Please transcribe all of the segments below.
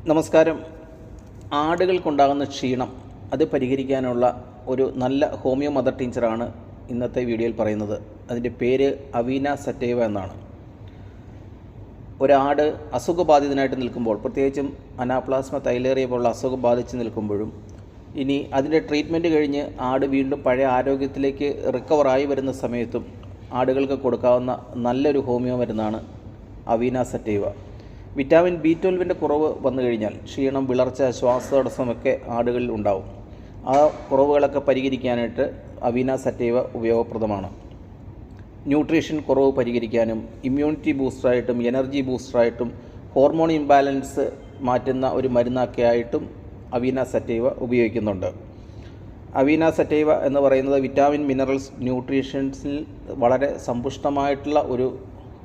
നമസ്കാരം. ആടുകൾക്കുണ്ടാകുന്ന ക്ഷീണം അത് പരിഹരിക്കാനുള്ള ഒരു നല്ല ഹോമിയോ മദർ ടീച്ചറാണ് ഇന്നത്തെ വീഡിയോയിൽ പറയുന്നത്. അതിൻ്റെ പേര് അവീന സറ്റൈവ എന്നാണ്. ഒരാട് അസുഖബാധിതനായിട്ട് നിൽക്കുമ്പോൾ, പ്രത്യേകിച്ചും അനാപ്ലാസ്മ തൈലേറിയ പോലുള്ള അസുഖം ബാധിച്ച് നിൽക്കുമ്പോഴും ഇനി അതിൻ്റെ ട്രീറ്റ്മെൻറ്റ് കഴിഞ്ഞ് ആട് വീണ്ടും പഴയ ആരോഗ്യത്തിലേക്ക് റിക്കവറായി വരുന്ന സമയത്തും ആടുകൾക്ക് കൊടുക്കാവുന്ന നല്ലൊരു ഹോമിയോ മരുന്നാണ് അവീന സറ്റൈവ. വിറ്റാമിൻ B12 കുറവ് വന്നു കഴിഞ്ഞാൽ ക്ഷീണം, വിളർച്ച, ശ്വാസതടസ്സമൊക്കെ ആടുകളിൽ ഉണ്ടാവും. ആ കുറവുകളൊക്കെ പരിഹരിക്കാനായിട്ട് അവീന സറ്റൈവ ഉപയോഗപ്രദമാണ്. ന്യൂട്രീഷൻ കുറവ് പരിഹരിക്കാനും ഇമ്മ്യൂണിറ്റി ബൂസ്റ്ററായിട്ടും എനർജി ബൂസ്റ്ററായിട്ടും ഹോർമോൺ ഇംബാലൻസ് മാറ്റുന്ന ഒരു മരുന്നൊക്കെയായിട്ടും അവീന സറ്റൈവ ഉപയോഗിക്കുന്നുണ്ട്. അവീന സറ്റൈവ എന്ന് പറയുന്നത് വിറ്റാമിൻ, മിനറൽസ്, ന്യൂട്രീഷൻസിൽ വളരെ സമ്പുഷ്ടമായിട്ടുള്ള ഒരു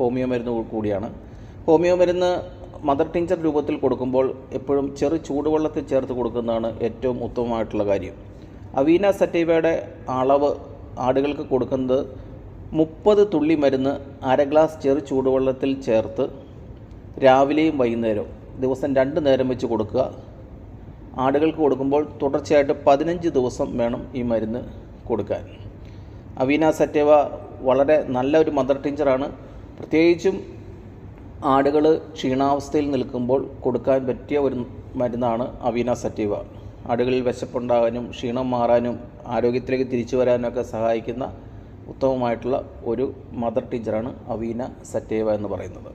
ഹോമിയോ മരുന്ന് കൂടിയാണ്. ഹോമിയോ മരുന്ന് മദർ ടിഞ്ചർ രൂപത്തിൽ കൊടുക്കുമ്പോൾ എപ്പോഴും ചെറു ചൂടുവെള്ളത്തിൽ ചേർത്ത് കൊടുക്കുന്നതാണ് ഏറ്റവും ഉത്തമമായിട്ടുള്ള കാര്യം. അവീന സറ്റൈവയുടെ അളവ് ആടുകൾക്ക് കൊടുക്കുന്നത് 30 തുള്ളി മരുന്ന് അര ഗ്ലാസ് ചെറു ചൂടുവെള്ളത്തിൽ ചേർത്ത് രാവിലെയും വൈകുന്നേരവും ദിവസം 2 നേരം വെച്ച് കൊടുക്കുക. ആടുകൾക്ക് കൊടുക്കുമ്പോൾ തുടർച്ചയായിട്ട് 15 ദിവസം വേണം ഈ മരുന്ന് കൊടുക്കാൻ. അവീന സറ്റൈവ വളരെ നല്ല ഒരു മദർ ടിഞ്ചറാണ്. പ്രത്യേകിച്ചും ആടുകൾ ക്ഷീണാവസ്ഥയിൽ നിൽക്കുമ്പോൾ കൊടുക്കാൻ പറ്റിയ ഒരു മരുന്നാണ് അവീന സറ്റൈവ. ആടുകളിൽ വിശപ്പുണ്ടാകാനും ക്ഷീണം മാറാനും ആരോഗ്യത്തിലേക്ക് തിരിച്ചു വരാനൊക്കെ സഹായിക്കുന്ന ഉത്തമമായിട്ടുള്ള ഒരു മദർ ടീച്ചറാണ് അവീന സറ്റൈവ എന്ന് പറയുന്നത്.